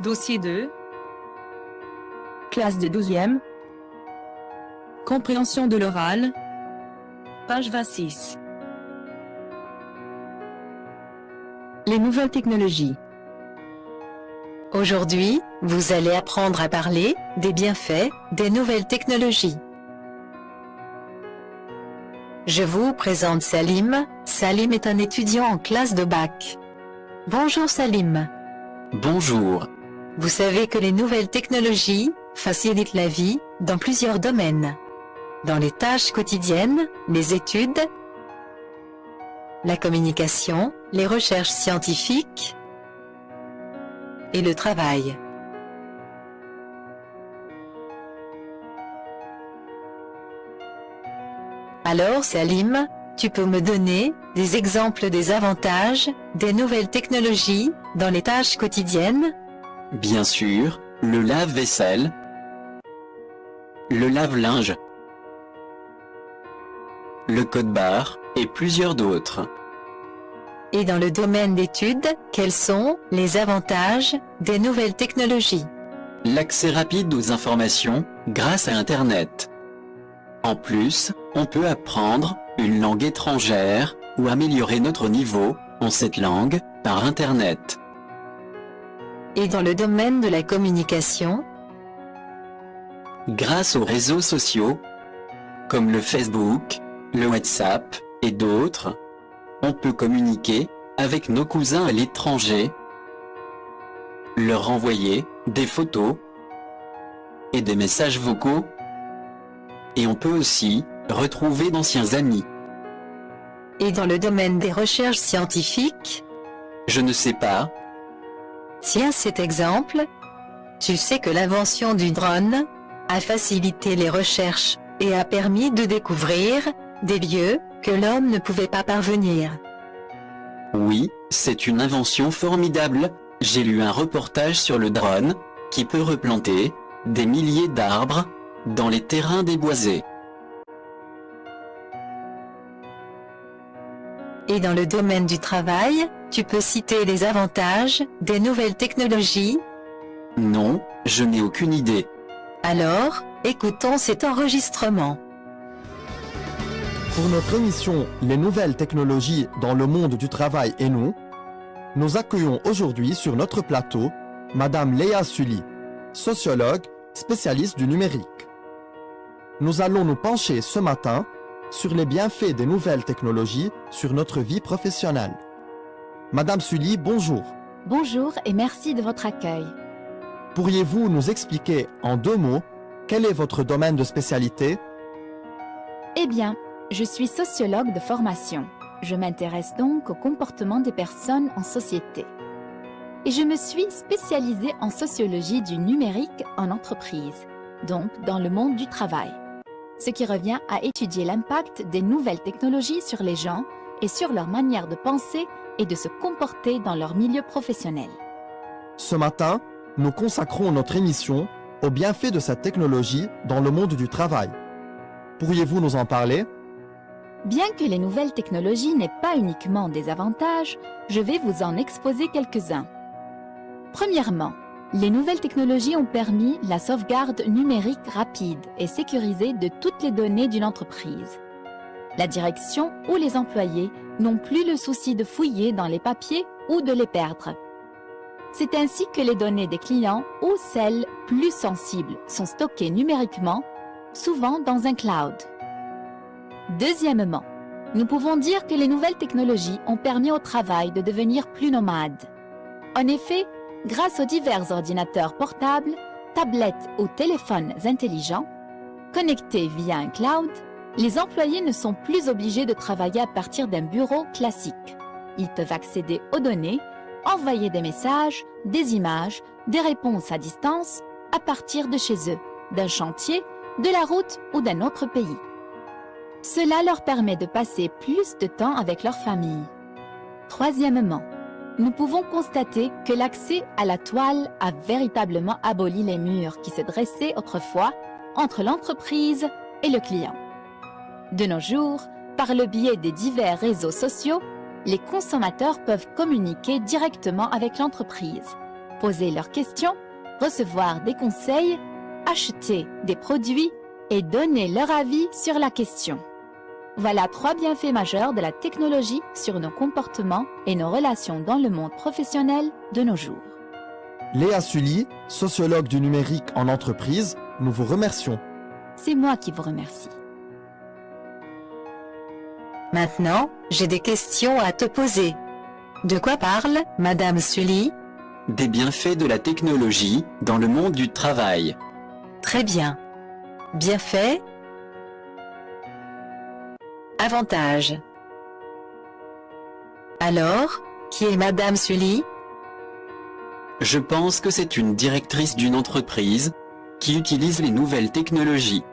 Dossier 2. Classe de 12e. Compréhension de l'oral. Page 26. Les nouvelles technologies. Aujourd'hui, vous allez apprendre à parler des bienfaits des nouvelles technologies. Je vous présente Salim. Salim est un étudiant en classe de bac. Bonjour Salim. Bonjour. Vous savez que les nouvelles technologies facilitent la vie dans plusieurs domaines. Dans les tâches quotidiennes, les études, la communication, les recherches scientifiques et le travail. Alors Salim, tu peux me donner des exemples des avantages des nouvelles technologies dans les tâches quotidiennes? Bien sûr, le lave-vaisselle, le lave-linge, le code-barre et plusieurs d'autres. Et dans le domaine d'études, quels sont les avantages des nouvelles technologies? L'accès rapide aux informations grâce à Internet. En plus, on peut apprendre une langue étrangère ou améliorer notre niveau en cette langue par Internet. Et dans le domaine de la communication? Grâce aux réseaux sociaux, comme le Facebook, le WhatsApp et d'autres, on peut communiquer avec nos cousins à l'étranger, leur envoyer des photos et des messages vocaux, et on peut aussi retrouver d'anciens amis. Et dans le domaine des recherches scientifiques? Je ne sais pas. Tiens cet exemple. Tu sais que l'invention du drone a facilité les recherches et a permis de découvrir des lieux que l'homme ne pouvait pas parvenir. Oui, c'est une invention formidable. J'ai lu un reportage sur le drone qui peut replanter des milliers d'arbres dans les terrains déboisés. Et dans le domaine du travail, tu peux citer les avantages des nouvelles technologies? Non, je n'ai aucune idée. Alors, écoutons cet enregistrement. Pour notre émission Les nouvelles technologies dans le monde du travail et nous accueillons aujourd'hui sur notre plateau Madame Léa Sully, sociologue, spécialiste du numérique. Nous allons nous pencher ce matin sur les bienfaits des nouvelles technologies sur notre vie professionnelle. Madame Sully, bonjour. Bonjour et merci de votre accueil. Pourriez-vous nous expliquer en 2 mots quel est votre domaine de spécialité? Eh bien, je suis sociologue de formation. Je m'intéresse donc au comportement des personnes en société. Et je me suis spécialisée en sociologie du numérique en entreprise, donc dans le monde du travail. Ce qui revient à étudier l'impact des nouvelles technologies sur les gens et sur leur manière de penser et de se comporter dans leur milieu professionnel. Ce matin, nous consacrons notre émission aux bienfaits de cette technologie dans le monde du travail. Pourriez-vous nous en parler? Bien que les nouvelles technologies n'aient pas uniquement des avantages, je vais vous en exposer quelques-uns. Premièrement, les nouvelles technologies ont permis la sauvegarde numérique rapide et sécurisée de toutes les données d'une entreprise. La direction ou les employés n'ont plus le souci de fouiller dans les papiers ou de les perdre. C'est ainsi que les données des clients ou celles plus sensibles sont stockées numériquement, souvent dans un cloud. Deuxièmement, nous pouvons dire que les nouvelles technologies ont permis au travail de devenir plus nomade. En effet, grâce aux divers ordinateurs portables, tablettes ou téléphones intelligents, connectés via un cloud, les employés ne sont plus obligés de travailler à partir d'un bureau classique. Ils peuvent accéder aux données, envoyer des messages, des images, des réponses à distance à partir de chez eux, d'un chantier, de la route ou d'un autre pays. Cela leur permet de passer plus de temps avec leur famille. Troisièmement, nous pouvons constater que l'accès à la toile a véritablement aboli les murs qui se dressaient autrefois entre l'entreprise et le client. De nos jours, par le biais des divers réseaux sociaux, les consommateurs peuvent communiquer directement avec l'entreprise, poser leurs questions, recevoir des conseils, acheter des produits et donner leur avis sur la question. Voilà 3 bienfaits majeurs de la technologie sur nos comportements et nos relations dans le monde professionnel de nos jours. Léa Sully, sociologue du numérique en entreprise, nous vous remercions. C'est moi qui vous remercie. Maintenant, j'ai des questions à te poser. De quoi parle Madame Sully? Des bienfaits de la technologie dans le monde du travail. Très bien. Bienfait. Avantage. Alors, qui est Madame Sully? Je pense que c'est une directrice d'une entreprise qui utilise les nouvelles technologies.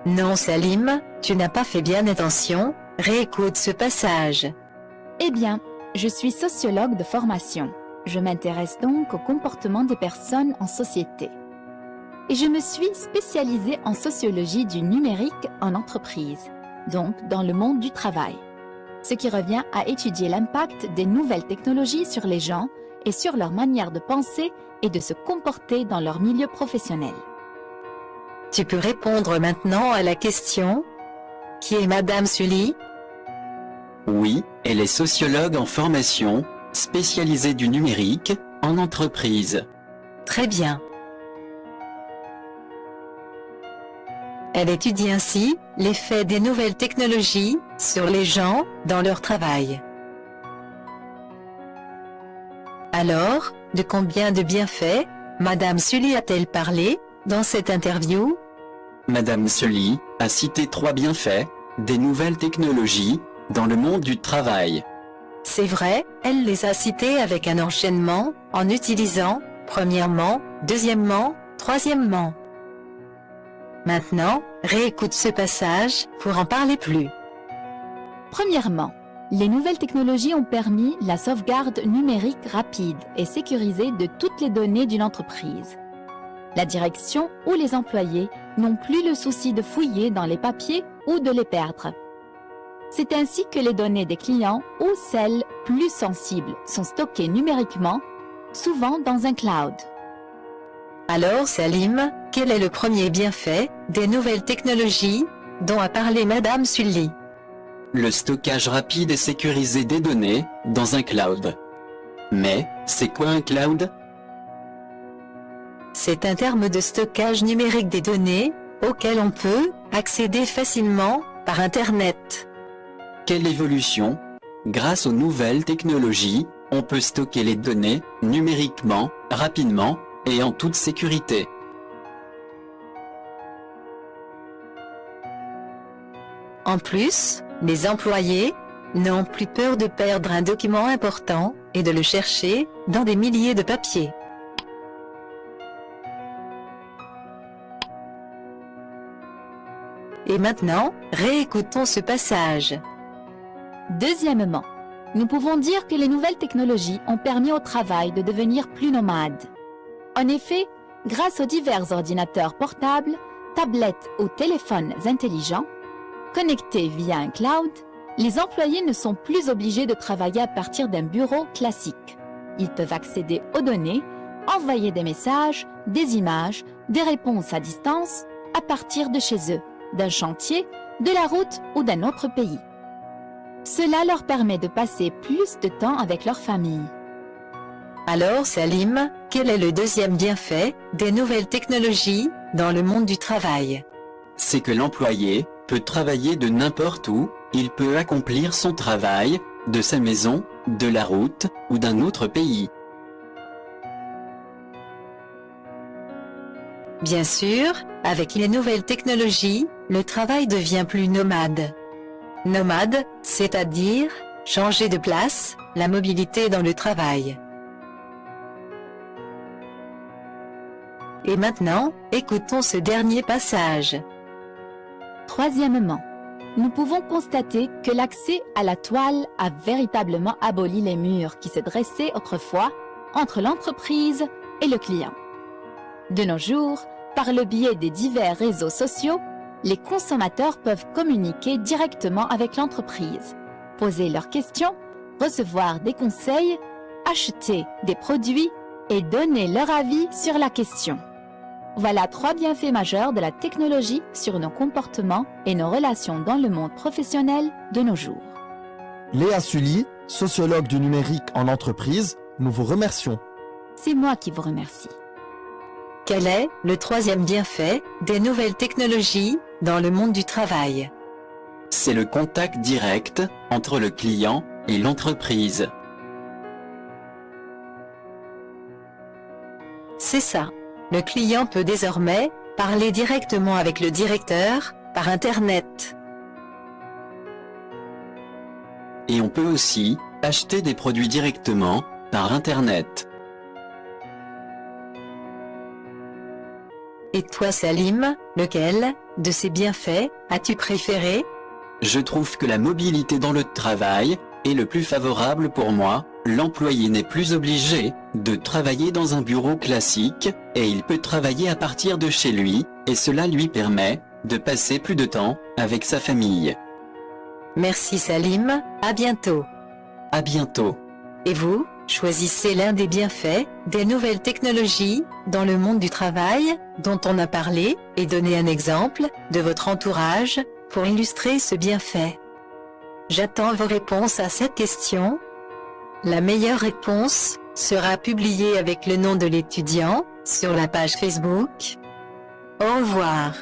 Non, Salim, tu n'as pas fait bien attention. Réécoute ce passage. Eh bien, je suis sociologue de formation. Je m'intéresse donc au comportement des personnes en société. Et je me suis spécialisée en sociologie du numérique en entreprise, donc dans le monde du travail. Ce qui revient à étudier l'impact des nouvelles technologies sur les gens et sur leur manière de penser et de se comporter dans leur milieu professionnel. Tu peux répondre maintenant à la question. Qui est Madame Sully? Oui, elle est sociologue en formation, spécialisée du numérique en entreprise. Très bien. Elle étudie ainsi l'effet des nouvelles technologies sur les gens dans leur travail. Alors, de combien de bienfaits Madame Sully a-t-elle parlé dans cette interview? Madame Sully a cité 3 bienfaits des nouvelles technologies dans le monde du travail. C'est vrai, elle les a cités avec un enchaînement en utilisant premièrement, deuxièmement, troisièmement. Maintenant, réécoute ce passage pour en parler plus. Premièrement, les nouvelles technologies ont permis la sauvegarde numérique rapide et sécurisée de toutes les données d'une entreprise. La direction ou les employés n'ont plus le souci de fouiller dans les papiers ou de les perdre. C'est ainsi que les données des clients ou celles plus sensibles sont stockées numériquement, souvent dans un cloud. Alors, Salim, quel est le premier bienfait des nouvelles technologies dont a parlé Madame Sully? Le stockage rapide et sécurisé des données dans un cloud. Mais, c'est quoi un cloud? C'est un terme de stockage numérique des données auquel on peut accéder facilement par Internet. Quelle évolution! Grâce aux nouvelles technologies, on peut stocker les données numériquement, rapidement et en toute sécurité. En plus, les employés n'ont plus peur de perdre un document important et de le chercher dans des milliers de papiers. Et maintenant, réécoutons ce passage. Deuxièmement, nous pouvons dire que les nouvelles technologies ont permis au travail de devenir plus nomade. En effet, grâce aux divers ordinateurs portables, tablettes ou téléphones intelligents, connectés via un cloud, les employés ne sont plus obligés de travailler à partir d'un bureau classique. Ils peuvent accéder aux données, envoyer des messages, des images, des réponses à distance à partir de chez eux, d'un chantier, de la route ou d'un autre pays. Cela leur permet de passer plus de temps avec leur famille. Alors, Salim, quel est le deuxième bienfait des nouvelles technologies dans le monde du travail? C'est que l'employé peut travailler de n'importe où, il peut accomplir son travail de sa maison, de la route ou d'un autre pays. Bien sûr, avec les nouvelles technologies, le travail devient plus nomade. Nomade, c'est-à-dire changer de place, la mobilité dans le travail. Et maintenant, écoutons ce dernier passage. Troisièmement, nous pouvons constater que l'accès à la toile a véritablement aboli les murs qui se dressaient autrefois entre l'entreprise et le client. De nos jours, par le biais des divers réseaux sociaux, les consommateurs peuvent communiquer directement avec l'entreprise, poser leurs questions, recevoir des conseils, acheter des produits et donner leur avis sur la question. Voilà 3 bienfaits majeurs de la technologie sur nos comportements et nos relations dans le monde professionnel de nos jours. Léa Sully, sociologue du numérique en entreprise, nous vous remercions. C'est moi qui vous remercie. Quel est le 3e bienfait des nouvelles technologies dans le monde du travail? C'est le contact direct entre le client et l'entreprise. C'est ça. Le client peut désormais parler directement avec le directeur par Internet. Et on peut aussi acheter des produits directement par Internet. Et toi Salim, lequel de ces bienfaits as-tu préféré? Je trouve que la mobilité dans le travail est le plus favorable pour moi. L'employé n'est plus obligé de travailler dans un bureau classique et il peut travailler à partir de chez lui et cela lui permet de passer plus de temps avec sa famille. Merci Salim, à bientôt. À bientôt. Et vous, choisissez l'un des bienfaits des nouvelles technologies dans le monde du travail dont on a parlé et donnez un exemple de votre entourage pour illustrer ce bienfait. J'attends vos réponses à cette question. La meilleure réponse sera publiée avec le nom de l'étudiant sur la page Facebook. Au revoir.